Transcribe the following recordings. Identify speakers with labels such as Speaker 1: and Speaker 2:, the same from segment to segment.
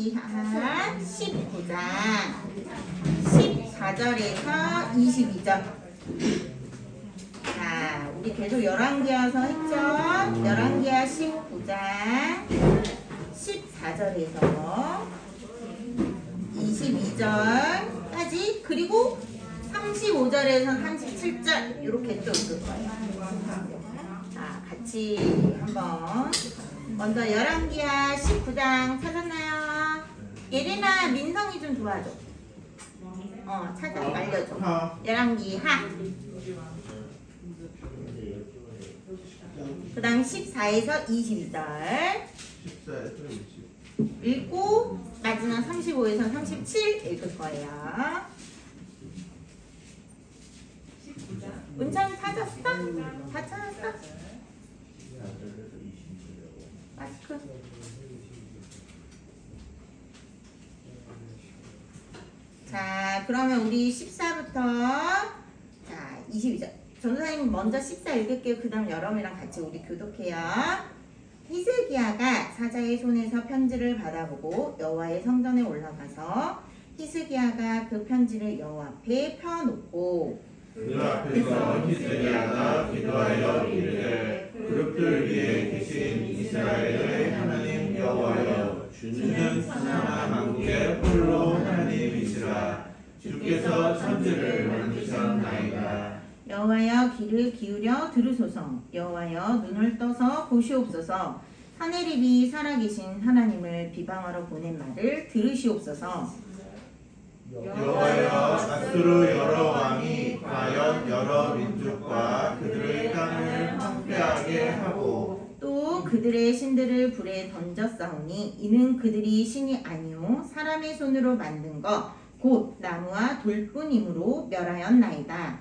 Speaker 1: 열왕기하 19장 14절에서 22절. 자, 우리 계속 열왕기하서 했죠? 열왕기하 19장 14절에서 22절까지, 그리고 35절에서 37절 이렇게 또 읽을 거예요. 자, 같이 한번. 먼저 열왕기하 19장 찾았나요? 예린아, 민성이 좀 도와줘. 찾아, 알려줘. 열왕기하. 그 다음 14에서 22절 읽고 마지막 35에서 37 읽을 거예요. 은찬이 찾았어? 다 찾았어? 마스크. 자, 그러면 우리 14부터 자 22절. 전도사님 먼저 14 읽을게요. 그 다음 여러분이랑 같이 우리 교독해요. 히스기야가 사자의 손에서 편지를 받아보고 여호와의 성전에 올라가서 히스기야가 그 편지를 여호와 앞에 펴놓고
Speaker 2: 그 앞에서 히스기야가 기도하여 이르되 그룹들 위에 계신 이스라엘의 하나님 여호와여, 주는 천하나 만국의 홀로 하나님이시라. 주께서 천지를 만드셨나이다.
Speaker 1: 여호와여, 귀를 기울여 들으소서. 여호와여, 눈을 떠서 보시옵소서. 하늘입이 살아계신 하나님을 비방하러 보낸 말을 들으시옵소서.
Speaker 2: 여호와여, 아수르 여러 왕이 과연 여러 민족과 그들의 땅을 황폐하게 하고
Speaker 1: 또 그들의 신들을 불에 던졌사오니 이는 그들이 신이 아니요 사람의 손으로 만든 것 곧 나무와 돌뿐이므로 멸하였나이다.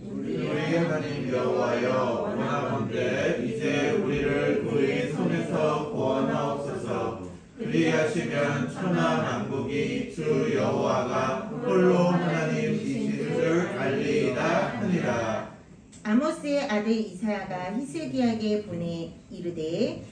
Speaker 2: 우리 하나님 여호와여, 원하건대 이제 우리를 그의 손에서 구원하옵소서. 그리하시면 천하 만국이 주 여호와가 홀로 하나님이신 줄 알리이다 하니라.
Speaker 1: 아모스의 아들 이사야가 히스기야에게 보내 이르되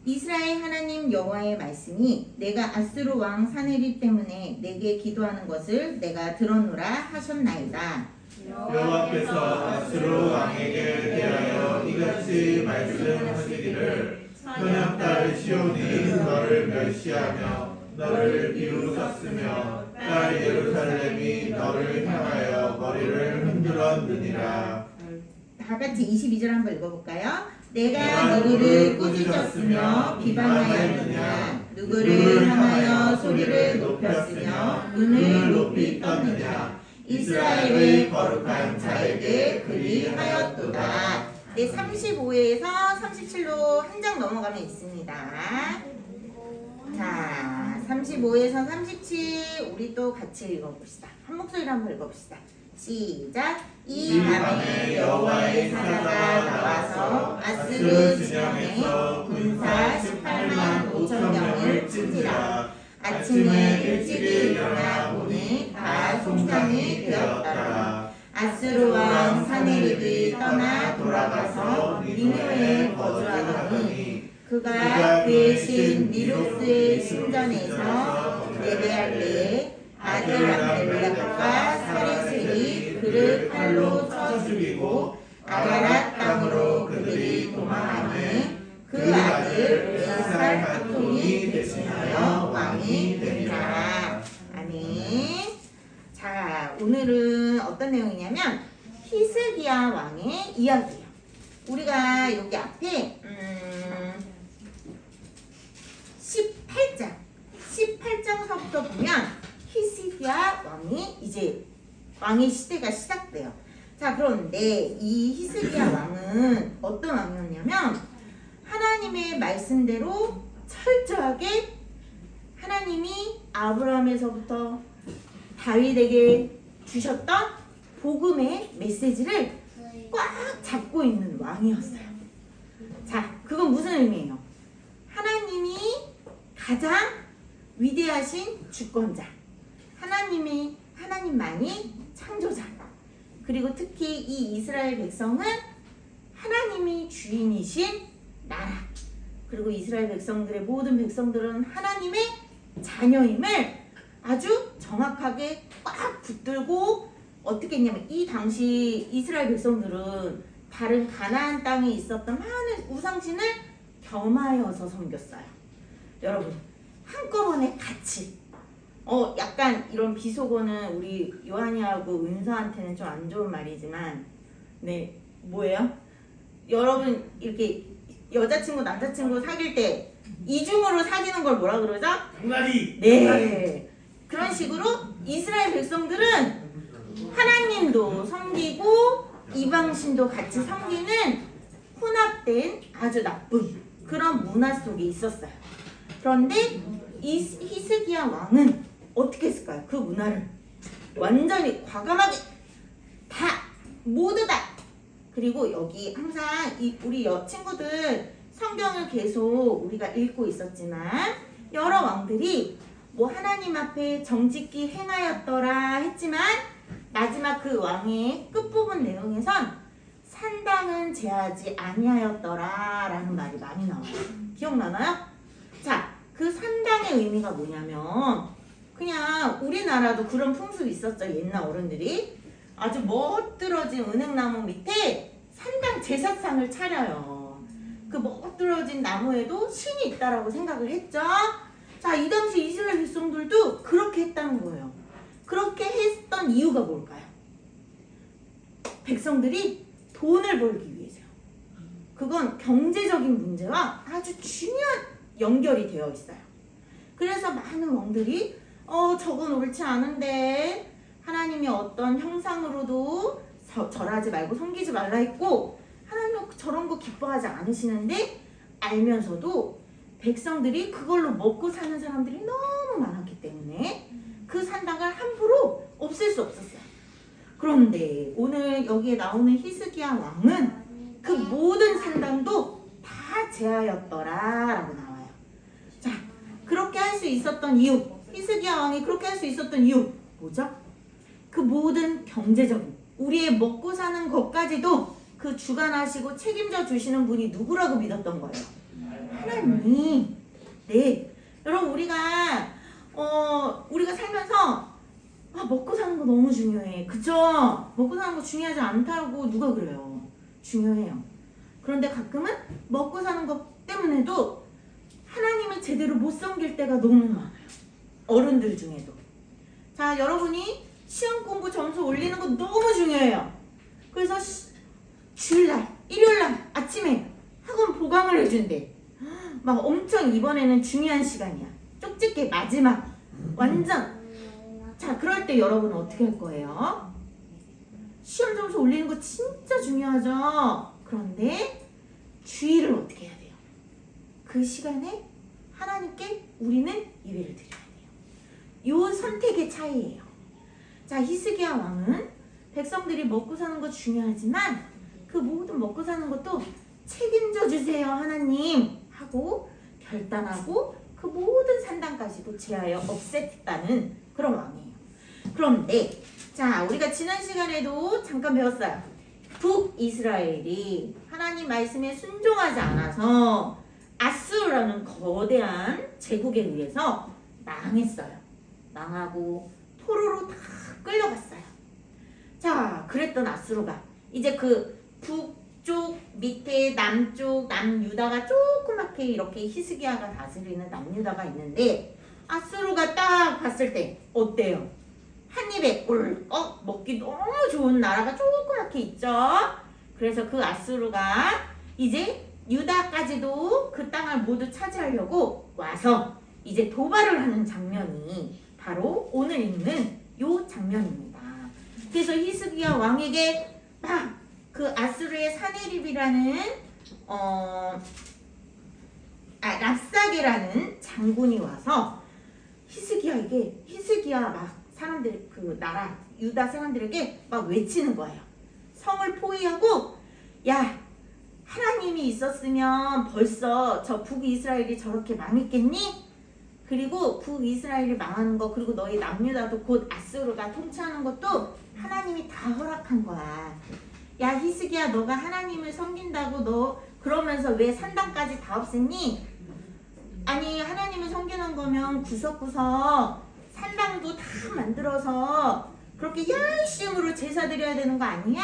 Speaker 1: 이스라엘 하나님 여호와의 말씀이 내가 아수르 왕 사네립 때문에 내게 기도하는 것을 내가 들었노라 하셨나이다.
Speaker 2: 여호와께서 아수르 왕에게 대하여 이같이 말씀하시기를 선약딸 시온이 너를 멸시하며 너를 비웃었으며 딸 예루살렘이 너를 향하여 머리를 흔들었느니라.
Speaker 1: 다 같이 22절 한번 읽어볼까요? 내가 누구를 꾸짖었으며 비방하였느냐? 누구를 향하여 소리를 높였으며 눈을 높이 떴느냐? 이스라엘의 거룩한 자에게 그리하였도다. 네, 35에서 37로 한 장 넘어가면 있습니다. 자, 35에서 37 우리 또 같이 읽어봅시다. 한 목소리로 한번 읽어봅시다. 시작. 이 밤에 여호와의 사자가 나와서 아스르 진영에 군사 18만 5천 명을 친지라. 아침에 일찍이 일어나 보니 다 송장이 되었더라. 아스르 왕 사네립이 떠나 돌아가서 니느웨에 거주하더니 그가 그의 신 니루스의 신전에서 예배할 때에 아들 암멜렉과 사레셀이 그를 칼로 쳐 죽이고 아가랏 땅으로 그들이 도망하니 그 아들 에살 하톤이 대신하여 왕이 되리라. 아멘. 자, 오늘은 어떤 내용이냐면 히스기야 왕의 이야기예요. 우리가 여기 앞에 18장서부터 보면 히스기야 왕이 이제 왕의 시대가 시작돼요. 자, 그런데 이 히스기야 왕은 어떤 왕이었냐면 하나님의 말씀대로 철저하게 하나님이 아브라함에서부터 다윗에게 주셨던 복음의 메시지를 꽉 잡고 있는 왕이었어요. 자, 그건 무슨 의미예요? 하나님이 가장 위대하신 주권자, 하나님만이 창조자, 그리고 특히 이 이스라엘 백성은 하나님이 주인이신 나라, 그리고 이스라엘 백성들의 모든 백성들은 하나님의 자녀임을 아주 정확하게 꽉 붙들고 어떻게 했냐면 이 당시 이스라엘 백성들은 다른 가나안 땅에 있었던 많은 우상신을 겸하여서 섬겼어요. 여러분 한꺼번에 같이 약간 이런 비속어는 우리 요한이하고 은서한테는 좀 안 좋은 말이지만 네 뭐예요? 여러분 이렇게 여자친구 남자친구 사귈 때 이중으로 사귀는 걸 뭐라 그러죠?
Speaker 2: 장난이.
Speaker 1: 네 그런 식으로 이스라엘 백성들은 하나님도 섬기고 이방신도 같이 섬기는 혼합된 아주 나쁜 그런 문화 속에 있었어요. 그런데 이 히스기야 왕은 어떻게 했을까요? 그 문화를 완전히 과감하게 다 모두 다 그리고 여기 항상 우리 친구들 성경을 계속 우리가 읽고 있었지만 여러 왕들이 뭐 하나님 앞에 정직히 행하였더라 했지만 마지막 그 왕의 끝부분 내용에선 산당은 제하지 아니하였더라 라는 말이 많이 나와요. 기억나나요? 자, 그 산당의 의미가 뭐냐면 그냥 우리나라도 그런 풍습이 있었죠. 옛날 어른들이 아주 멋들어진 은행나무 밑에 산당 제사상을 차려요. 그 멋들어진 나무에도 신이 있다라고 생각을 했죠. 자, 이 당시 이스라엘 백성들도 그렇게 했다는 거예요. 그렇게 했던 이유가 뭘까요? 백성들이 돈을 벌기 위해서요. 그건 경제적인 문제와 아주 중요한 연결이 되어 있어요. 그래서 많은 왕들이 저건 옳지 않은데 하나님이 어떤 형상으로도 절하지 말고 섬기지 말라 했고 하나님은 저런 거 기뻐하지 않으시는데 알면서도 백성들이 그걸로 먹고 사는 사람들이 너무 많았기 때문에 그 산당을 함부로 없앨 수 없었어요. 그런데 오늘 여기에 나오는 히스기야 왕은 그 모든 산당도 다 제하였더라 라고 나와요. 자, 그렇게 할 수 있었던 이유, 히스기야 왕이 그렇게 할 수 있었던 이유 뭐죠? 그 모든 경제적인 우리의 먹고 사는 것까지도 그 주관하시고 책임져 주시는 분이 누구라고 믿었던 거예요? 하나님. 네, 여러분 우리가 살면서 먹고 사는 거 너무 중요해. 그쵸? 먹고 사는 거 중요하지 않다고 누가 그래요? 중요해요. 그런데 가끔은 먹고 사는 것 때문에도 하나님을 제대로 못 섬길 때가 너무 많아요. 어른들 중에도. 자, 여러분이 시험 공부 점수 올리는 거 너무 중요해요. 그래서 주일날, 일요일날 아침에 학원 보강을 해준대. 막 엄청 이번에는 중요한 시간이야. 쪽집게 마지막. 완전. 자, 그럴 때 여러분은 어떻게 할 거예요? 시험 점수 올리는 거 진짜 중요하죠? 그런데 주의를 어떻게 해야 돼요? 그 시간에 하나님께 우리는 예배를 드려야 돼요. 요 선택의 차이예요. 자, 히스기야 왕은 백성들이 먹고 사는 거 중요하지만 그 모든 먹고 사는 것도 책임져 주세요 하나님 하고 결단하고 그 모든 산당까지도 제하여 없앴다는 그런 왕이에요. 그런데 자, 우리가 지난 시간에도 잠깐 배웠어요. 북이스라엘이 하나님 말씀에 순종하지 않아서 아수르라는 거대한 제국에 의해서 망했어요. 망하고 포로로 다 끌려갔어요. 자, 그랬던 아수르가 이제 그 북쪽 밑에 남쪽 남유다가 조그맣게 이렇게 히스기야가 다스리는 남유다가 있는데 아수르가 딱 봤을 때 어때요? 한 입에 꿀꺽 먹기 너무 좋은 나라가 조그맣게 있죠. 그래서 그 아수르가 이제 유다까지도 그 땅을 모두 차지하려고 와서 이제 도발을 하는 장면이 바로 오늘 읽는 요 장면입니다. 그래서 히스기야 왕에게 막 그 아수르의 사네립이라는 랍사게라는 장군이 와서 히스기야 막 사람들 그 나라 유다 사람들에게 막 외치는 거예요. 성을 포위하고 야, 하나님이 있었으면 벌써 저 북이스라엘이 저렇게 망했겠니? 그리고 북이스라엘이 망하는 거 그리고 너희 남유다도 곧 아수르가 통치하는 것도 하나님이 다 허락한 거야. 야, 히스기야, 너가 하나님을 섬긴다고 너 그러면서 왜 산당까지 다 없앴니? 아니 하나님을 섬기는 거면 구석구석 산당도 다 만들어서 그렇게 열심으로 제사 드려야 되는 거 아니야?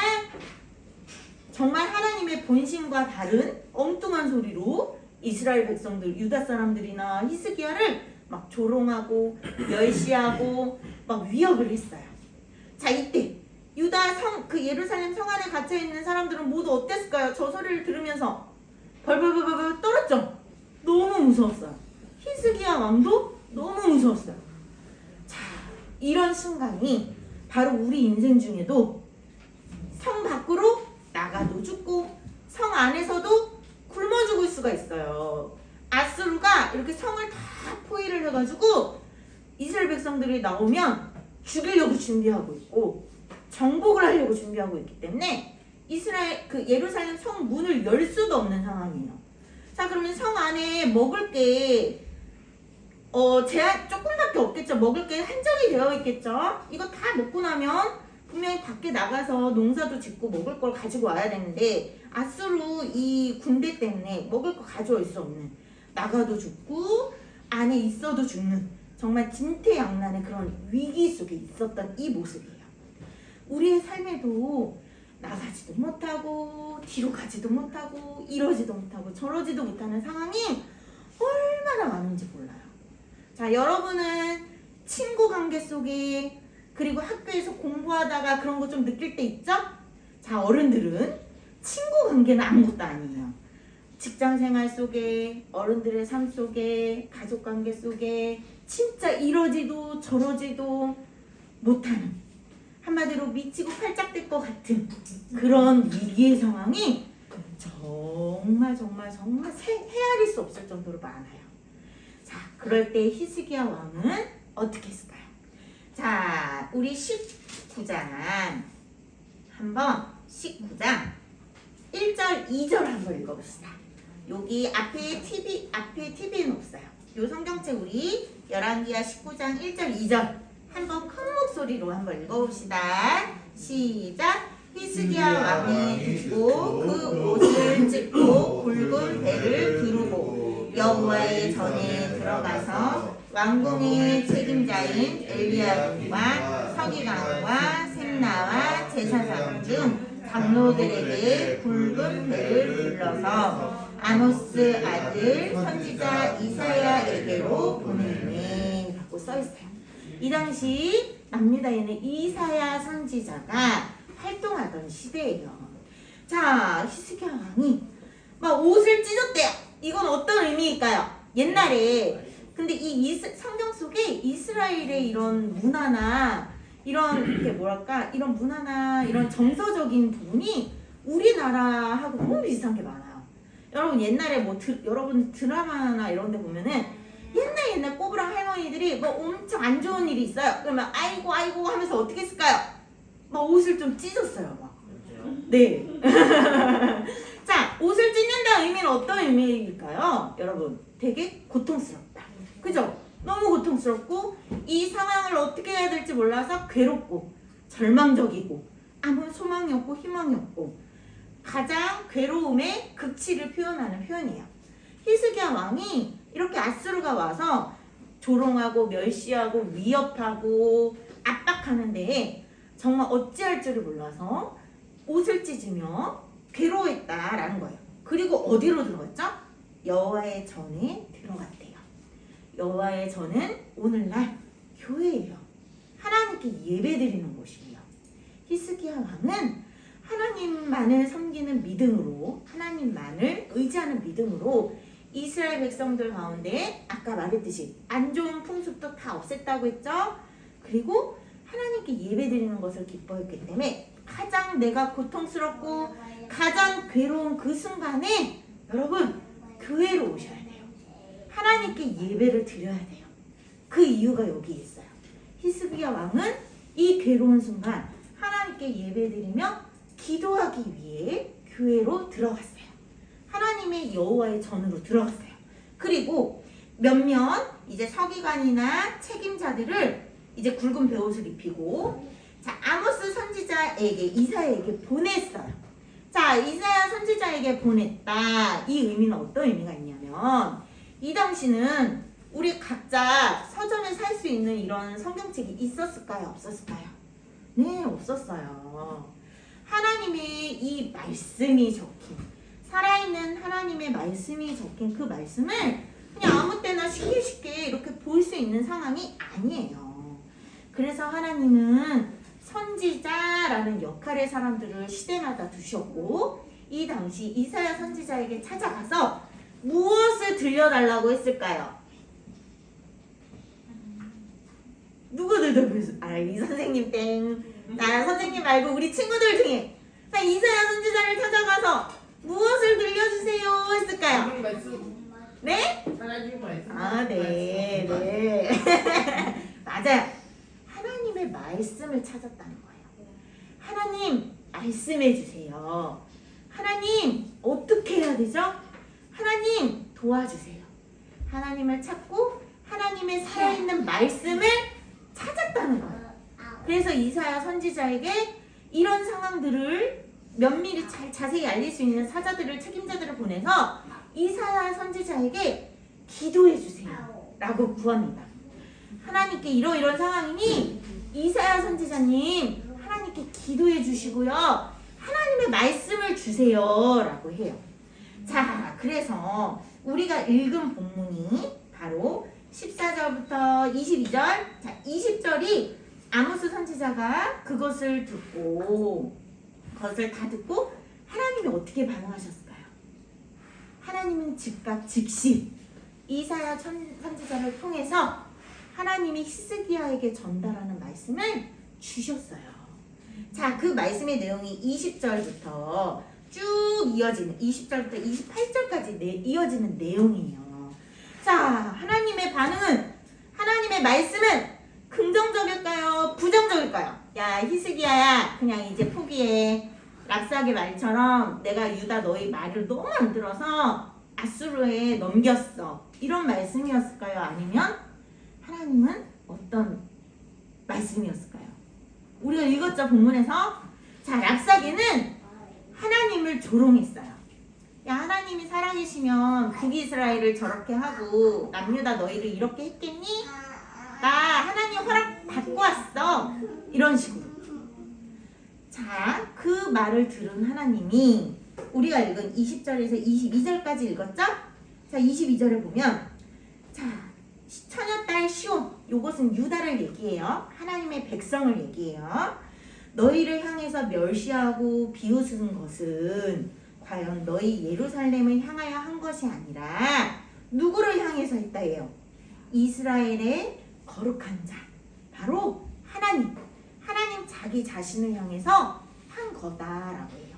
Speaker 1: 정말 하나님의 본심과 다른 엉뚱한 소리로 이스라엘 백성들, 유다 사람들이나 히스기야를 막 조롱하고 멸시하고 막 위협을 했어요. 자, 이때 유다 그 예루살렘 성 안에 갇혀 있는 사람들은 모두 어땠을까요? 저 소리를 들으면서 벌벌벌벌 떨었죠. 너무 무서웠어요. 히스기야 왕도 너무 무서웠어요. 자, 이런 순간이 바로 우리 인생 중에도 성 밖으로 나가도 죽고 성 안에서도 굶어 죽을 수가 있어요. 아수르가 이렇게 성을 다 포위를 해가지고 이스라엘 백성들이 나오면 죽이려고 준비하고 있고 정복을 하려고 준비하고 있기 때문에 예루살렘 성 문을 열 수도 없는 상황이에요. 자, 그러면 성 안에 먹을 게 제한 조금밖에 없겠죠. 먹을 게 한정이 되어 있겠죠. 이거 다 먹고 나면 분명히 밖에 나가서 농사도 짓고 먹을 걸 가지고 와야 되는데 아수르 이 군대 때문에 먹을 거 가져올 수 없는, 나가도 죽고 안에 있어도 죽는 정말 진퇴양난의 그런 위기 속에 있었던 이 모습이에요. 우리의 삶에도 나가지도 못하고 뒤로 가지도 못하고 이러지도 못하고 저러지도 못하는 상황이 얼마나 많은지 몰라요. 자, 여러분은 친구 관계 속에 그리고 학교에서 공부하다가 그런 거 좀 느낄 때 있죠? 자, 어른들은 친구 관계는 아무것도 아니에요. 직장 생활 속에, 어른들의 삶 속에, 가족 관계 속에 진짜 이러지도 저러지도 못하는, 한마디로 미치고 팔짝될 것 같은 그런 위기의 상황이 정말 헤아릴 수 없을 정도로 많아요. 자, 그럴 때 히스기야 왕은 어떻게 했을까요? 자, 우리 19장 1절 2절 한번 읽어봅시다. 여기 앞에 TV에는 없어요. 요 성경책 우리 열왕기하 19장 1절 2절 한번 큰 목소리로 한번 읽어봅시다. 시작. 히스기야 왕이 듣고 그 옷을 찢고 굵은 배를 두르고 여호와의 전에 들어가서 왕궁의 책임자인 엘리야kim과 서기관과 셈나와 제사장 중 장로들에게 굵은 배를 불러서 아모스 아들 선지자 이사야에게로 보내니 라고 써있어요. 이 당시 남유다에는 이사야 선지자가 활동하던 시대예요. 자, 히스기야 왕이 막 옷을 찢었대요. 이건 어떤 의미일까요? 옛날에 근데 이 성경 속에 이스라엘의 이런 문화나 이런 이런 문화나 이런 정서적인 부분이 우리나라하고 너무 비슷한 게 많아요. 여러분 옛날에 여러분 드라마나 이런 데 보면은 옛날 꼬부랑 할머니들이 뭐 엄청 안 좋은 일이 있어요. 그러면 아이고 하면서 어떻게 했을까요? 막 옷을 좀 찢었어요. 막. 네. 자, 옷을 찢는다는 의미는 어떤 의미일까요? 여러분 되게 고통스럽다. 그죠? 너무 고통스럽고 이 상황을 어떻게 해야 될지 몰라서 괴롭고 절망적이고 아무 소망이 없고 희망이 없고 가장 괴로움의 극치를 표현하는 표현이에요. 히스기야 왕이 이렇게 아수르가 와서 조롱하고 멸시하고 위협하고 압박하는 데에 정말 어찌할 줄을 몰라서 옷을 찢으며 괴로워했다라는 거예요. 그리고 어디로 들어갔죠? 여호와의 전에 들어갔대요. 여호와의 전은 오늘날 교회예요. 하나님께 예배드리는 곳이에요. 히스기야 왕은 하나님만을 섬기는 믿음으로, 하나님만을 의지하는 믿음으로 이스라엘 백성들 가운데 아까 말했듯이 안 좋은 풍습도 다 없앴다고 했죠. 그리고 하나님께 예배드리는 것을 기뻐했기 때문에 가장 내가 고통스럽고 가장 괴로운 그 순간에 여러분 교회로 오셔야 돼요. 하나님께 예배를 드려야 돼요. 그 이유가 여기 있어요. 히스기야 왕은 이 괴로운 순간 하나님께 예배드리며 기도하기 위해 교회로 들어갔어요. 하나님의 여호와의 전으로 들어갔어요. 그리고 몇몇 이제 서기관이나 책임자들을 이제 굵은 베옷을 입히고 자, 아모스 선지자에게 이사야에게 보냈어요. 자, 이사야 선지자에게 보냈다. 이 의미는 어떤 의미가 있냐면 이 당시는 우리 각자 서점에 살 수 있는 이런 성경책이 있었을까요? 없었을까요? 네, 없었어요. 하나님의 이 말씀이 적힌, 살아있는 하나님의 말씀이 적힌 그 말씀을 그냥 아무 때나 쉽게 이렇게 볼 수 있는 상황이 아니에요. 그래서 하나님은 선지자라는 역할의 사람들을 시대마다 두셨고, 이 당시 이사야 선지자에게 찾아가서 무엇을 들려달라고 했을까요? 누구 대답했어? 이 선생님 땡. 나 선생님 말고 우리 친구들 중에 자, 이사야 선지자를 찾아가서 무엇을 들려주세요 했을까요?
Speaker 2: 하나님 말씀.
Speaker 1: 네?
Speaker 2: 하나님 말씀.
Speaker 1: 네. 맞아요. 하나님의 말씀을 찾았다는 거예요. 하나님 말씀해 주세요. 하나님 어떻게 해야 되죠? 하나님 도와주세요. 하나님을 찾고 하나님의 살아있는 말씀을 찾았다는 거예요. 그래서 이사야 선지자에게 이런 상황들을 면밀히 자세히 알릴 수 있는 사자들을, 책임자들을 보내서 이사야 선지자에게 기도해 주세요 라고 구합니다. 하나님께 이런 상황이니 이사야 선지자님 하나님께 기도해 주시고요, 하나님의 말씀을 주세요 라고 해요. 자, 그래서 우리가 읽은 본문이 바로 14절부터 22절, 자 20절이 아모스 선지자가 그것을 다 듣고 하나님이 어떻게 반응하셨을까요? 하나님은 즉각 즉시 이사야 선지자를 통해서 하나님이 히스기야에게 전달하는 말씀을 주셨어요. 자, 그 말씀의 내용이 20절부터 쭉 이어지는 20절부터 28절까지 이어지는 내용이에요. 자, 하나님의 반응은, 하나님의 말씀은 긍정적일까요? 부정적일까요? 야, 히스기야야, 그냥 이제 포기해. 랍사의 말처럼 내가 유다 너희 말을 너무 안 들어서 아수르에 넘겼어. 이런 말씀이었을까요? 아니면 하나님은 어떤 말씀이었을까요? 우리가 읽었죠, 본문에서. 자, 랍사기는 하나님을 조롱했어요. 야, 하나님이 살아계시면 북이스라엘을 저렇게 하고 남유다 너희를 이렇게 했겠니? 나 하나님 허락 받고 왔어. 이런 식으로. 자, 그 말을 들은 하나님이 우리가 읽은 20절에서 22절까지 읽었죠? 자, 22절에 보면, 자, 처녀딸 시온, 요것은 유다를 얘기해요. 하나님의 백성을 얘기해요. 너희를 향해서 멸시하고 비웃은 것은 과연 너희 예루살렘을 향하여 한 것이 아니라 누구를 향해서 했다 해요? 이스라엘의 거룩한 자, 바로 하나님 자기 자신을 향해서 한 거다라고 해요.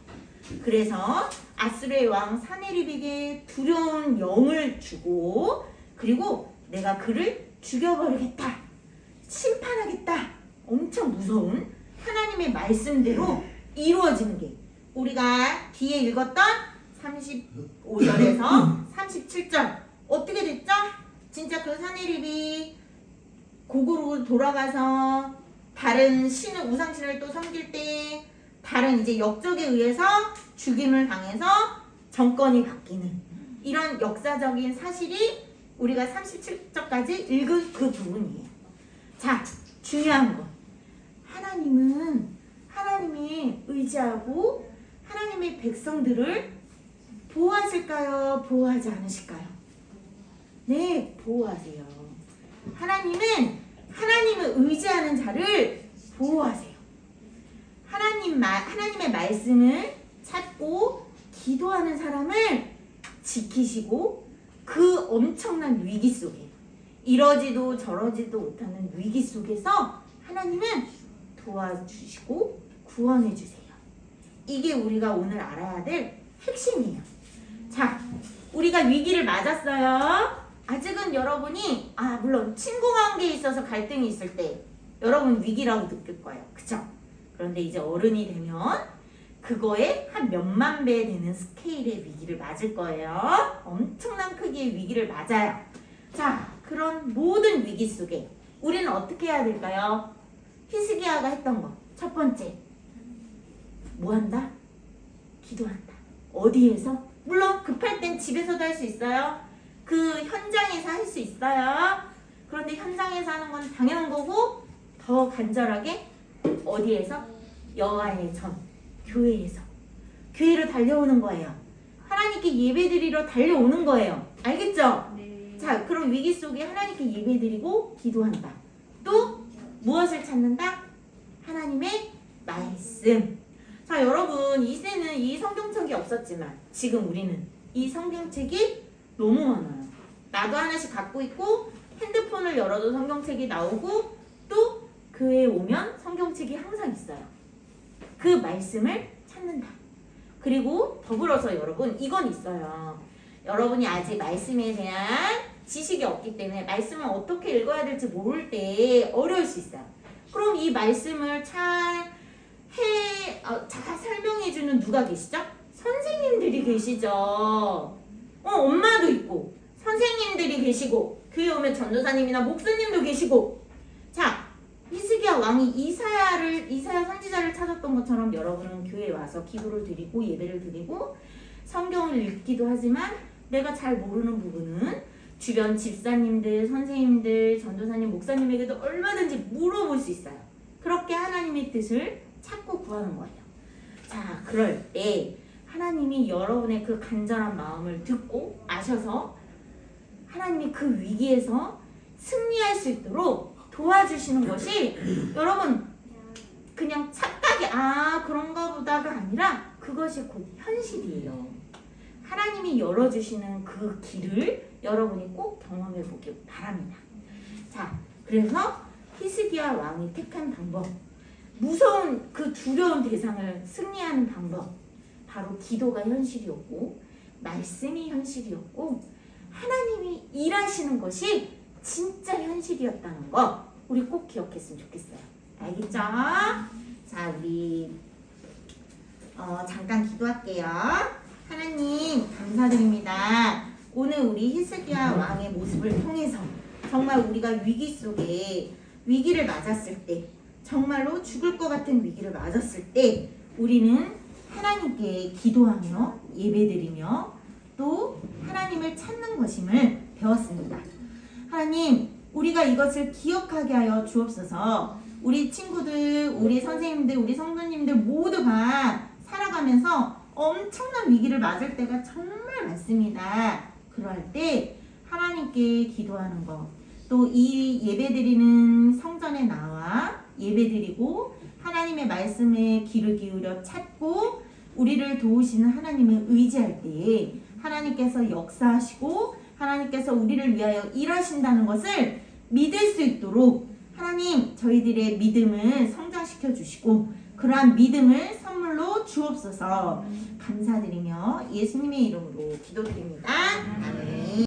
Speaker 1: 그래서 아수르의 왕 사네립에게 두려운 영을 주고, 그리고 내가 그를 죽여버리겠다, 심판하겠다, 엄청 무서운 하나님의 말씀대로 이루어지는 게 우리가 뒤에 읽었던 35절에서 37절 어떻게 됐죠? 진짜 그 사네립이 고국으로 돌아가서 다른 신을, 우상신을 또 섬길 때 다른 이제 역적에 의해서 죽임을 당해서 정권이 바뀌는 이런 역사적인 사실이 우리가 37절까지 읽은 그 부분이에요. 자, 중요한 거, 하나님이 의지하고 하나님의 백성들을 보호하실까요? 보호하지 않으실까요? 네, 보호하세요. 하나님을 의지하는 자를 보호하세요. 하나님의 말씀을 찾고 기도하는 사람을 지키시고, 그 엄청난 위기 속에, 이러지도 저러지도 못하는 위기 속에서 하나님은 도와주시고 구원해 주세요. 이게 우리가 오늘 알아야 될 핵심이에요. 자, 우리가 위기를 맞았어요. 아직은 여러분이 물론 친구관계에 있어서 갈등이 있을 때 여러분 위기라고 느낄 거예요. 그쵸? 그런데 이제 어른이 되면 그거에 한 몇만 배 되는 스케일의 위기를 맞을 거예요. 엄청난 크기의 위기를 맞아요. 자, 그런 모든 위기 속에 우리는 어떻게 해야 될까요? 히스기야가 했던 거. 첫 번째, 뭐 한다? 기도한다. 어디에서? 물론 급할 땐 집에서도 할 수 있어요. 그 현장에서 할 수 있어요. 그런데 현장에서 하는 건 당연한 거고 더 간절하게 어디에서? 여호와의 전, 교회에서. 교회로 달려오는 거예요. 하나님께 예배드리러 달려오는 거예요. 알겠죠?
Speaker 3: 네.
Speaker 1: 자, 그럼 위기 속에 하나님께 예배드리고 기도한다. 또 무엇을 찾는다? 하나님의 말씀. 자, 여러분, 이제는 이 성경책이 없었지만 지금 우리는 이 성경책이 너무 많아요. 나도 하나씩 갖고 있고 핸드폰을 열어도 성경책이 나오고 또 교회에 오면 성경책이 항상 있어요. 그 말씀을 찾는다. 그리고 더불어서 여러분, 이건 있어요. 여러분이 아직 말씀에 대한 지식이 없기 때문에 말씀을 어떻게 읽어야 될지 모를 때 어려울 수 있어요. 그럼 이 말씀을 잘 설명해주는 누가 계시죠? 선생님들이 계시죠. 엄마도 있고 선생님들이 계시고 교회 오면 전도사님이나 목사님도 계시고. 자, 히스기야 왕이 이사야 선지자를 찾았던 것처럼 여러분은 교회에 와서 기도를 드리고 예배를 드리고 성경을 읽기도 하지만 내가 잘 모르는 부분은 주변 집사님들, 선생님들, 전도사님, 목사님에게도 얼마든지 물어볼 수 있어요. 그렇게 하나님의 뜻을 찾고 구하는 거예요. 자, 그럴 때 하나님이 여러분의 그 간절한 마음을 듣고 아셔서 하나님이 그 위기에서 승리할 수 있도록 도와주시는 것이 여러분 그냥 착각이 그런가 보다가 아니라 그것이 곧 현실이에요. 하나님이 열어주시는 그 길을 여러분이 꼭 경험해 보길 바랍니다. 자, 그래서 히스기야 왕이 택한 방법, 무서운 그 두려운 대상을 승리하는 방법, 바로 기도가 현실이었고 말씀이 현실이었고 하나님이 일하시는 것이 진짜 현실이었다는 거 우리 꼭 기억했으면 좋겠어요. 알겠죠? 자, 우리 잠깐 기도할게요. 하나님 감사드립니다. 오늘 우리 히스기야 왕의 모습을 통해서 정말 우리가 위기 속에 위기를 맞았을 때, 정말로 죽을 것 같은 위기를 맞았을 때 우리는 하나님께 기도하며 예배드리며 또 하나님을 찾는 것임을 배웠습니다. 하나님, 우리가 이것을 기억하게 하여 주옵소서. 우리 친구들, 우리 선생님들, 우리 성도님들 모두가 살아가면서 엄청난 위기를 맞을 때가 정말 많습니다. 그럴 때 하나님께 기도하는 것, 또 이 예배드리는 성전에 나와 예배드리고 하나님의 말씀에 귀를 기울여 찾고 우리를 도우시는 하나님을 의지할 때 하나님께서 역사하시고 하나님께서 우리를 위하여 일하신다는 것을 믿을 수 있도록 하나님 저희들의 믿음을 성장시켜 주시고 그러한 믿음을 선물로 주옵소서. 감사드리며 예수님의 이름으로 기도드립니다. 아멘.